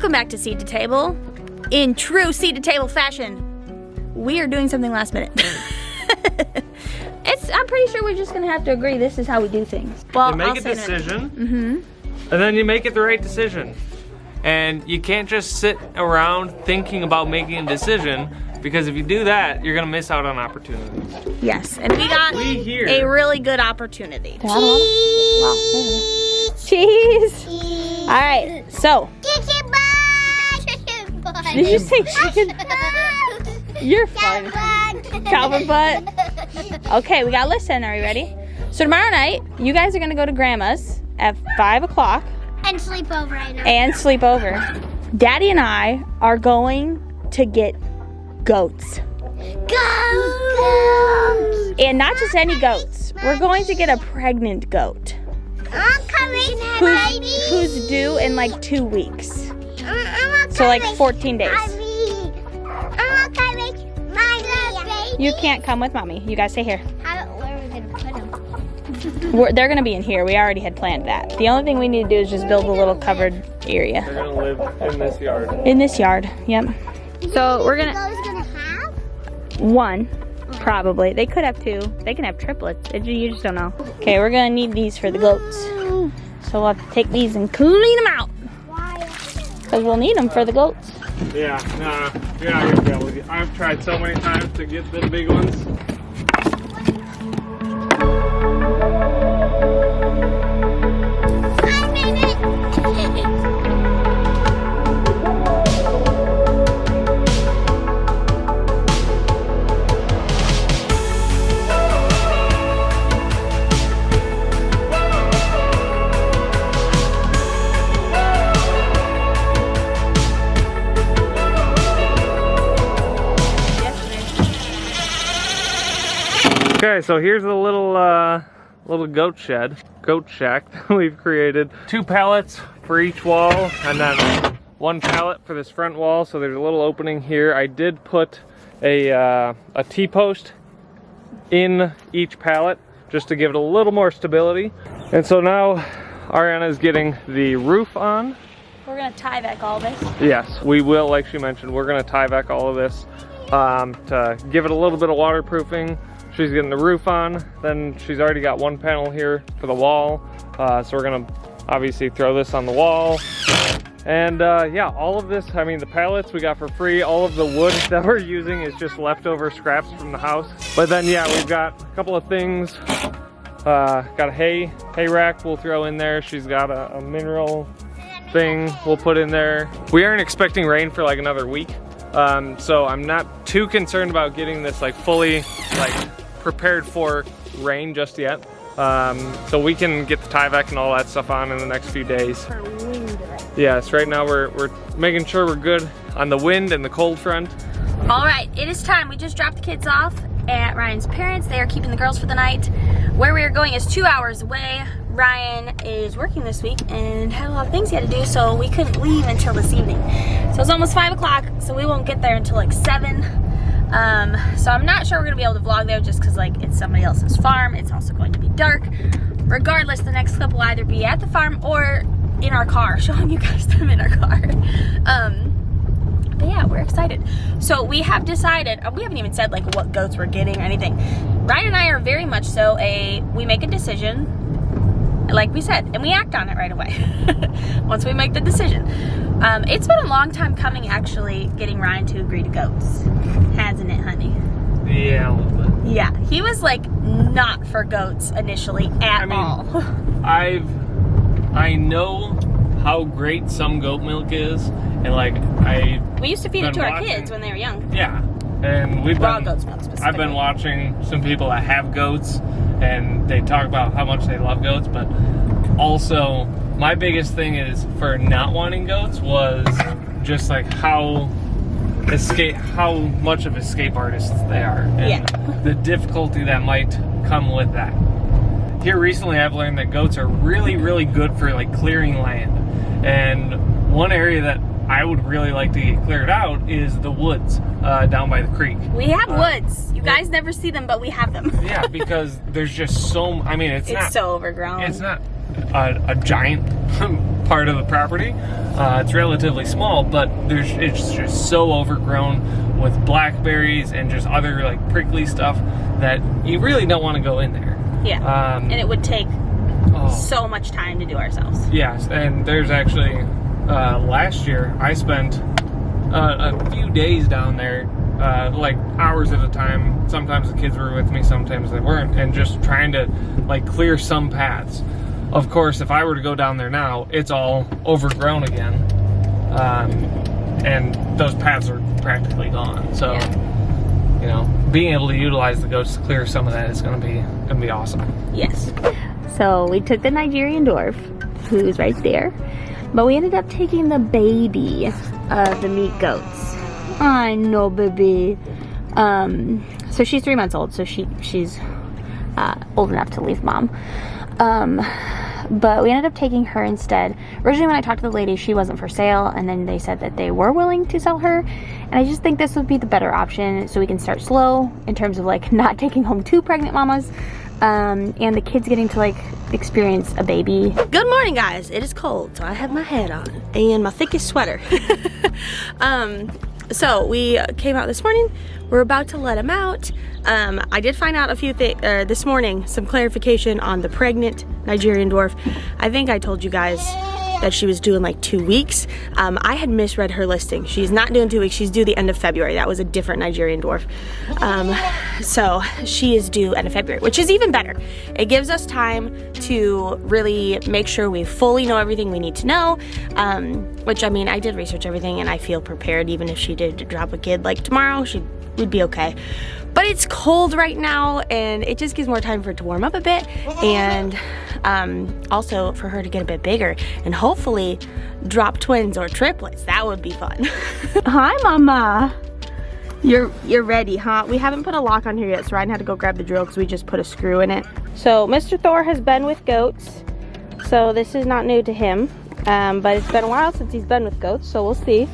Welcome back to Seed to Table. In true Seed to Table fashion, we are doing something last minute. I'm pretty sure we're just gonna have to agree this is how we do things. Well, you make a decision, and then you make it the right decision. And you can't just sit around thinking about making a decision, because if you do that, you're gonna miss out on opportunities. Yes, and we got a really good opportunity. Cheese. All right, so. Did you say chicken? You're fun. Calvin butt. Okay, we got a listen. Are you ready? So tomorrow night, you guys are gonna go to Grandma's at 5 o'clock. And sleep over right now. And sleep over. Daddy and I are going to get goats. Goats! And not just any goats. We're going to get a pregnant goat. I'm coming, who's due in like 2 weeks. So like 14 days. I'm coming, Mommy. You can't come with Mommy. You guys stay here. Where are we going to put them? They're gonna be in here. We already had planned that. The only thing we need to do is just build a little covered area. They're gonna live in this yard. In this yard, yep. So we're gonna have one, probably. They could have two. They can have triplets. You just don't know. Okay, we're gonna need these for the goats. So we'll have to take these and clean them out. Why? Because we'll need them for the goats. Yeah, nah, you're not gonna be able to. I've tried so many times to get the big ones. Okay, so here's a little goat shack that we've created. 2 pallets for each wall, and then 1 pallet for this front wall. So there's a little opening here. I did put a T-post in each pallet just to give it a little more stability. And so now Ariana is getting the roof on. We're gonna Tyvek all this. Yes, we will. Like she mentioned, we're gonna Tyvek all of this to give it a little bit of waterproofing. She's getting the roof on, then she's already got 1 panel here for the wall. So we're gonna obviously throw this on the wall. And yeah, all of this, I mean, the pallets we got for free. All of the wood that we're using is just leftover scraps from the house. But then yeah, we've got a couple of things. Got a hay rack we'll throw in there. She's got a mineral thing we'll put in there. We aren't expecting rain for like another week. So I'm not too concerned about getting this like fully prepared for rain just yet. So we can get the Tyvek and all that stuff on in the next few days. Yes, right now we're making sure we're good on the wind and the cold front. All right, it is time. We just dropped the kids off at Ryan's parents. They are keeping the girls for the night. Where we are going is 2 hours away. Ryan is working this week and had a lot of things he had to do, so we couldn't leave until this evening. So it's almost 5 o'clock, so we won't get there until like 7. So I'm not sure we're gonna be able to vlog there just because like it's somebody else's farm. It's also going to be dark. Regardless, the next clip will either be at the farm or in our car, showing you guys them in our car. But yeah, we're excited. So we have decided, we haven't even said like what goats we're getting or anything. Ryan and I are very much so we make a decision, like we said, and we act on it right away once we make the decision. It's been a long time coming actually getting Ryan to agree to goats, hasn't it, honey? Yeah, a little bit. Yeah, he was like not for goats initially at all. I know how great some goat milk is, and like we used to feed it to our kids when they were young. Yeah, and goat's milk specifically. I've been watching some people that have goats, and they talk about how much they love goats, but also my biggest thing is for not wanting goats was just like how much of escape artists they are, and the difficulty that might come with that. Here recently I've learned that goats are really, really good for like clearing land. And one area that I would really like to get cleared out is the woods down by the creek. We have woods. You guys never see them, but we have them. Yeah, because there's just so, I mean, it's not so overgrown. It's not a giant part of the property. It's relatively small, but it's just so overgrown with blackberries and just other like prickly stuff that you really don't want to go in there. Yeah, and it would take so much time to do ourselves. Yes, and there's actually, last year I spent a few days down there, like hours at a time. Sometimes the kids were with me, sometimes they weren't, and just trying to like clear some paths. Of course, if I were to go down there now, it's all overgrown again, and those paths are practically gone. So, you know, being able to utilize the goats to clear some of that is gonna be awesome. Yes. So we took the Nigerian dwarf, who's right there, but we ended up taking the baby of the meat goats. I know, baby. So she's 3 months old, so she's old enough to leave mom. But we ended up taking her instead. Originally when I talked to the lady, she wasn't for sale, and then they said that they were willing to sell her, and I just think this would be the better option, so we can start slow in terms of like not taking home 2 pregnant mamas, and the kids getting to like experience a baby. Good morning, guys. It is cold, so I have my hat on and my thickest sweater. So we came out this morning. We're about to let him out. I did find out a few things this morning, some clarification on the pregnant Nigerian dwarf. I think I told you guys that she was due in like 2 weeks. I had misread her listing. She's not due in 2 weeks. She's due the end of February. That was a different Nigerian dwarf. So she is due end of February, which is even better. It gives us time to really make sure we fully know everything we need to know. Which, I mean, I did research everything and I feel prepared. Even if she did drop a kid like tomorrow, we'd be okay. But it's cold right now, and it just gives more time for it to warm up a bit, and also for her to get a bit bigger and hopefully drop twins or triplets. That would be fun. Hi, Mama. You're ready, huh? We haven't put a lock on here yet, so Ryan had to go grab the drill because we just put a screw in it. So Mr. Thor has been with goats, so this is not new to him, but it's been a while since he's been with goats, so we'll see.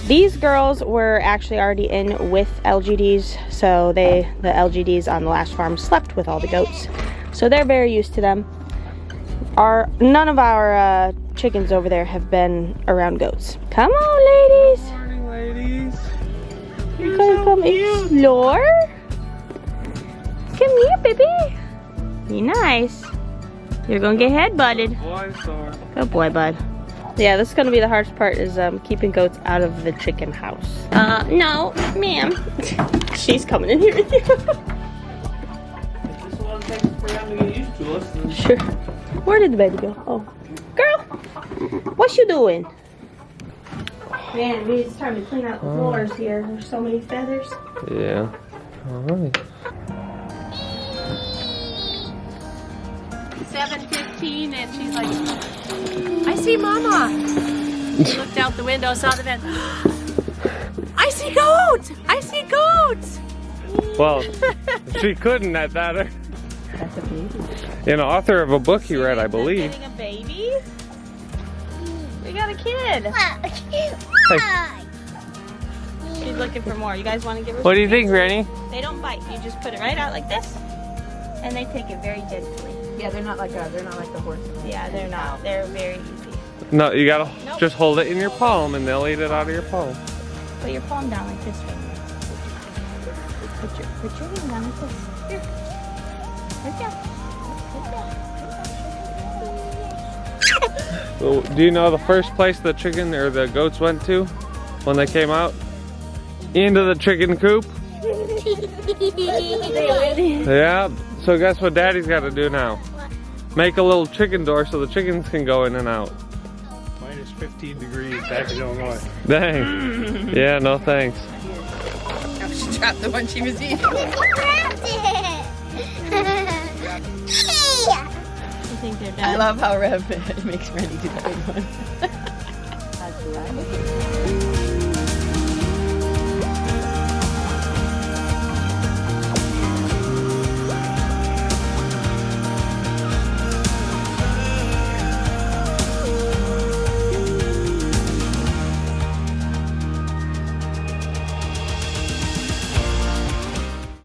These girls were actually already in with LGDs, so the LGDs on the last farm slept with all the goats, so they're very used to them. None of our chickens over there have been around goats. Come on, ladies. Good morning, ladies. You're gonna come explore? Come here, baby. Be nice. You're gonna get head-butted. Boy, Thor. Good boy, bud. Yeah, this is gonna be the hardest part, is keeping goats out of the chicken house. No, ma'am. She's coming in here with you. It's just a lot of things for them to get used to us. Sure. Where did the baby go? Oh, girl, what you doing? Man, it's time to clean out the floors here. There's so many feathers. Yeah. All right. 7:15, and she's like, I see Mama. She looked out the window, saw the bed. I see goats! I see goats! Well, she couldn't at that. That's a baby. An author of a book he read, I believe. Getting a baby? We got a kid. She's looking for more. You guys want to give her? What do you think, Granny? They don't bite. You just put it right out like this, and they take it very gently. Yeah, they're not like the horses. Yeah, they're not. They're very easy. No, you gotta just hold it in your palm and they'll eat it out of your palm. Put your palm down like this. Put your hand down like this. Here. Right there. So, do you know the first place the chicken or the goats went to when they came out? Into the chicken coop. Yeah. So guess what Daddy's got to do now? Make a little chicken door so the chickens can go in and out. Minus 15 degrees back in Illinois. Dang. Yeah, no thanks. Oh, she dropped the one she was eating. I think they're done. I love how Rev makes Randy do the big one. That's right.